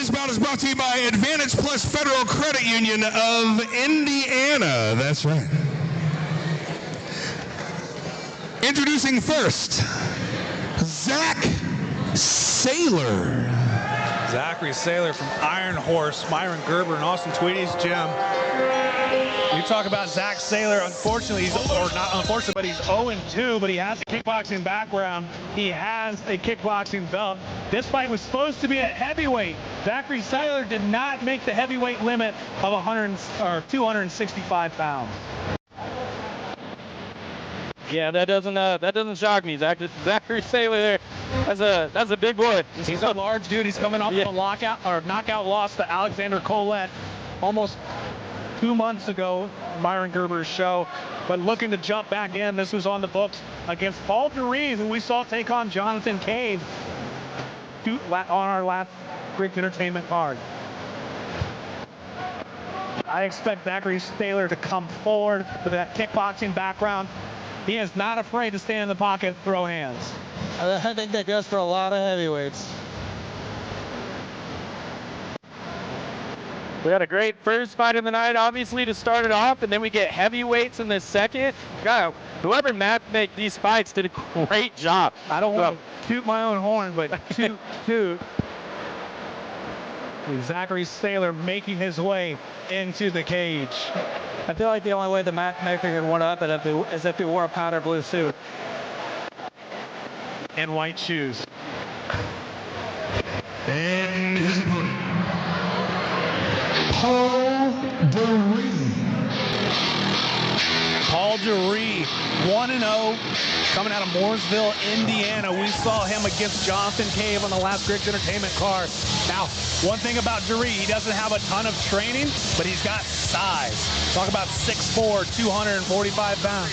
This bout is brought to you by Advantage Plus Federal Credit Union of Indiana. That's right. Introducing first, Saylor. Zachary Saylor from Iron Horse, Myron Gerber, and Austin Tweedy's gym. You talk about Zach Saylor, unfortunately, not unfortunately, but he's 0-2, but he has a kickboxing background. He has a kickboxing belt. This fight was supposed to be at heavyweight. Zachary Saylor did not make the heavyweight limit of 265 pounds. Yeah, that doesn't shock me. Zachary Saylor there, that's a big boy. He's a large dude. He's coming off of a knockout loss to Alexander Collette almost 2 months ago, Myron Gerber's show, but looking to jump back in. This was on the books against Paul Deree, who we saw take on Jonathan Cade on our last Griggs Entertainment card. I expect Zachary Saylor to come forward with that kickboxing background. He is not afraid to stand in the pocket and throw hands. I think that goes for a lot of heavyweights. We had a great first fight of the night, obviously, to start it off, and then we get heavyweights in the second. God, whoever make these fights did a great job. I don't want to toot my own horn, but toot. Zachary Saylor making his way into the cage. I feel like the only way the matchmaker could one up is if he wore a powder blue suit. And white shoes. And his opponent, Paul Deree. Paul Deree, 1-0, coming out of Mooresville, Indiana. We saw him against Jonathan Cade on the last Griggs Entertainment card. Now, one thing about Deree, he doesn't have a ton of training, but he's got size. Talk about 6'4", 245 pounds.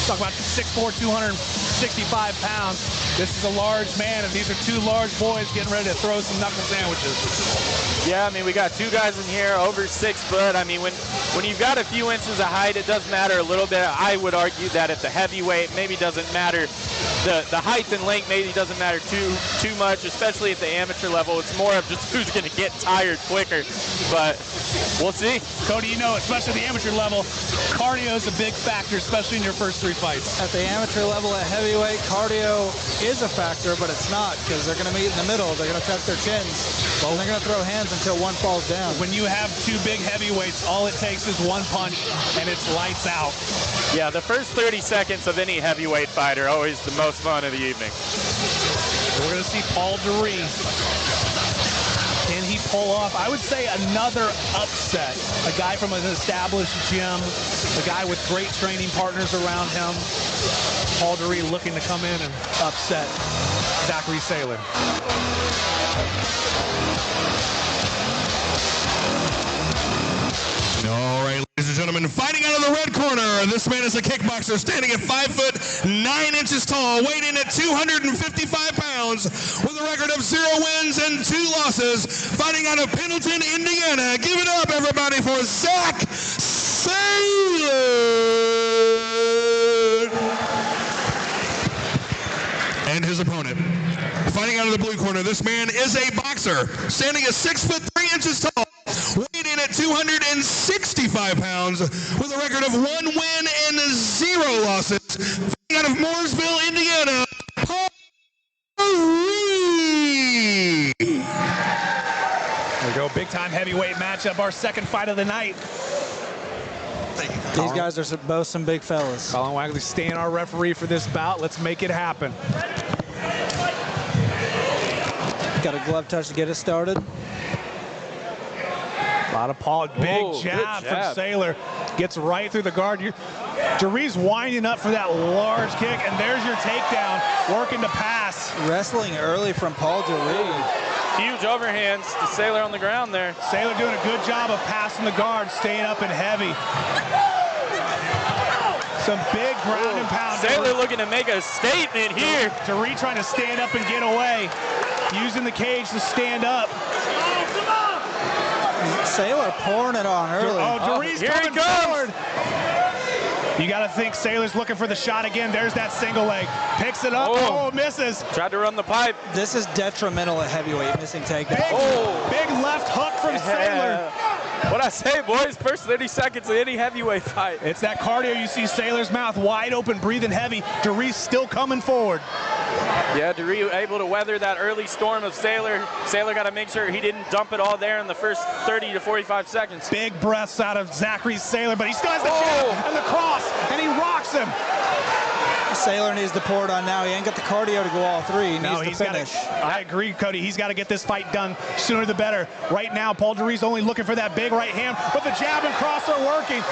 Talk about 6'4", 265 pounds. This is a large man, and these are two large boys getting ready to throw some knuckle sandwiches. Yeah, I mean, we got two guys in here over 6 foot. I mean, when you've got a few inches of height, it does matter a little bit. I would argue that at the heavyweight, maybe doesn't matter. The height and length maybe doesn't matter too much, especially at the amateur level. It's more of just who's going to get tired quicker. But we'll see. Cody, you know, especially at the amateur level, cardio is a big factor, especially in your first 3 fights. At the amateur level at heavyweight, cardio is a factor, but it's not, because they're going to meet in the middle. They're going to tuck their chins. Well, they're going to throw hands until one falls down. When you have 2 big heavyweights, all it takes is one punch, and it's lights out. Yeah, the first 30 seconds of any heavyweight fight are always the most fun of the evening. We're going to see Paul Deree. Can he pull off, I would say, another upset? A guy from an established gym, a guy with great training partners around him. Paul Deree looking to come in and upset Zachary Saylor. All right, ladies and gentlemen, fighting out of the red corner, this man is a kickboxer standing at 5 foot 9 inches tall, weighed in at 255 pounds, with a record of 0 wins and 2 losses, fighting out of Pendleton, Indiana. Give it up, everybody, for Zach Saylor. And his opponent, fighting out of the blue corner, this man is a boxer, standing at 6 foot 3 inches tall, weighed in at 265 pounds, with a record of 1 win and 0 losses, fighting out of Mooresville, Indiana, Paul Deree. There we go, big time heavyweight matchup, our second fight of the night. These guys are both some big fellas. Colin Wagley staying our referee for this bout. Let's make it happen. Got a glove touch to get it started. A lot of Paul, big jab from Saylor. Gets right through the guard. Deree's winding up for that large kick, and there's your takedown, working to pass. Wrestling early from Paul Deree. Huge overhands to Saylor on the ground there. Saylor doing a good job of passing the guard, staying up and heavy. Some big ground and pound. Saylor looking to make a statement here. Deree trying to stand up and get away, using the cage to stand up. Saylor pouring it on early. Oh, Deree's here coming he comes. forward. You got to think Saylor's looking for the shot again. There's that single leg. Picks it up. Oh, misses. Tried to run the pipe. This is detrimental at heavyweight, missing takedown. Big left hook from Saylor. What I say, boys, first 30 seconds of any heavyweight fight. It's that cardio. You see Saylor's mouth wide open, breathing heavy. Deree still coming forward. Yeah, Deree able to weather that early storm of Saylor. Saylor got to make sure he didn't dump it all there in the first 30 to 45 seconds. Big breaths out of Zachary Saylor, but he still has the jab and the cross, and he rocks him. Saylor needs to pour it on now. He ain't got the cardio to go all three. He needs to finish. I agree, Cody. He's got to get this fight done sooner the better. Right now, Paul Deree's only looking for that big right hand, but the jab and cross are working.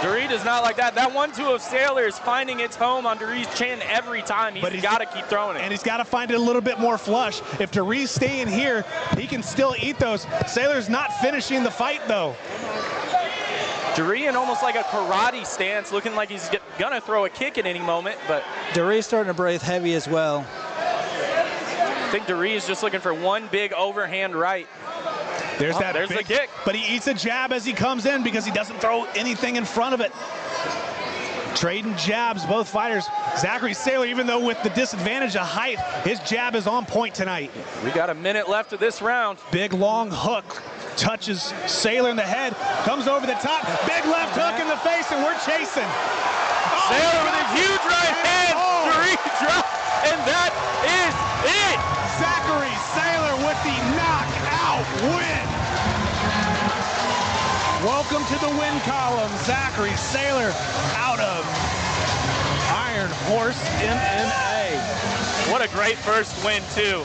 Deree does not like that. That 1-2 of Saylor is finding its home on Deree's chin every time. He's got to keep throwing it. And he's got to find it a little bit more flush. If Deree's staying here, he can still eat those. Saylor's not finishing the fight, though. Deree in almost like a karate stance, looking like he's gonna throw a kick at any moment, but Deree's starting to breathe heavy as well. I think Deree is just looking for one big overhand right. There's the kick. But he eats a jab as he comes in because he doesn't throw anything in front of it. Trading jabs, both fighters. Zachary Saylor, even though with the disadvantage of height, his jab is on point tonight. We got a minute left of this round. Big long hook. Touches Saylor in the head, comes over the top, big left hook in the face, and we're chasing. Saylor with a huge right hand, Deree drop, and that is it. Zachary Saylor with the knockout win. Welcome to the win column, Zachary Saylor out of Iron Horse MMA. What a great first win, too.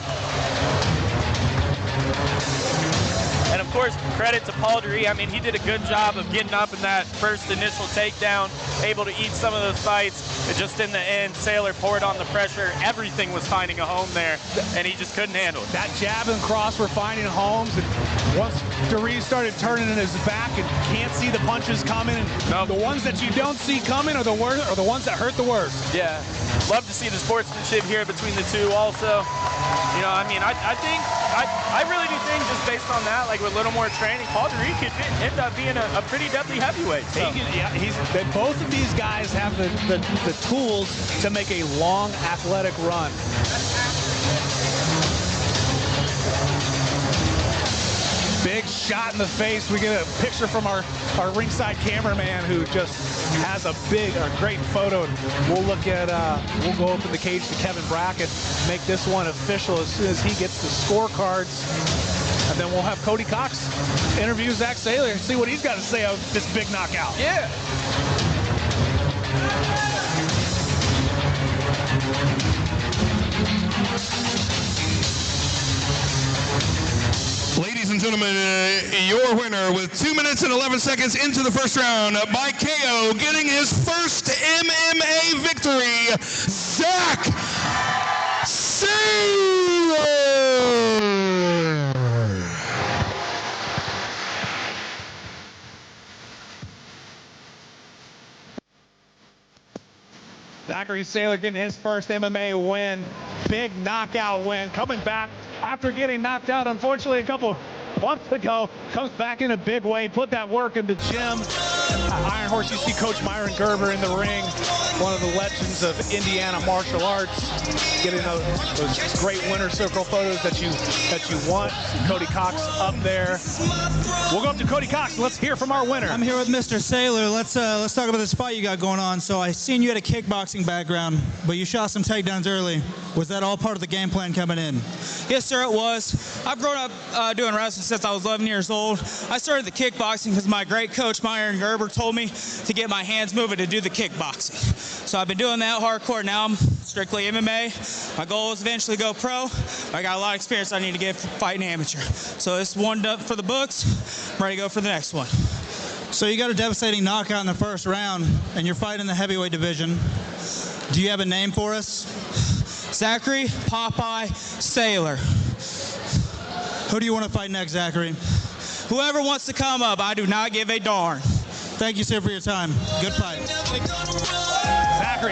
And of course, credit to Paul Deree. I mean, he did a good job of getting up in that first initial takedown, able to eat some of those fights. But just in the end, Saylor poured on the pressure. Everything was finding a home there, and he just couldn't handle it. That jab and cross were finding homes, and once Deree started turning in his back and can't see the punches coming, and the ones that you don't see coming are the worst, are the ones that hurt the worst. Yeah, love to see the sportsmanship here between the two also. You know, I mean, I really do think just based on that, like with a little more training, Paul Deree could end up being a pretty deadly heavyweight. So. Both of these guys have the tools to make a long athletic run. Big shot in the face. We get a picture from our ringside cameraman who just has a great photo. And we'll look at, we'll go open the cage to Kevin Brackett, make this one official as soon as he gets the scorecards. And then we'll have Cody Cox interview Zach Saylor and see what he's got to say about this big knockout. Yeah. Ladies and gentlemen, your winner with 2 minutes and 11 seconds into the first round by KO, getting his first MMA victory, Zach Saylor. Zachary Saylor getting his first MMA win, big knockout win, coming back after getting knocked out, unfortunately, a couple months ago, comes back in a big way, put that work in the gym. Iron Horse, you see Coach Myron Gerber in the ring, one of the legends of Indiana martial arts, getting those great winner circle photos that you want. Cody Cox up there. We'll go up to Cody Cox. Let's hear from our winner. I'm here with Mr. Saylor. Let's talk about this fight you got going on. So I seen you had a kickboxing background, but you shot some takedowns early. Was that all part of the game plan coming in? Yes, sir, it was. I've grown up doing wrestling since I was 11 years old. I started the kickboxing because my great coach, Myron Gerber, told me to get my hands moving to do the kickboxing. So I've been doing that hardcore. Now I'm strictly MMA. My goal is eventually go pro. I got a lot of experience I need to get fighting amateur. So it's one done for the books. I'm ready to go for the next one. So you got a devastating knockout in the first round, and you're fighting the heavyweight division. Do you have a name for us? Zachary Popeye Saylor. Who do you want to fight next, Zachary? Whoever wants to come up, I do not give a darn. Thank you, sir, for your time. Good fight. Zachary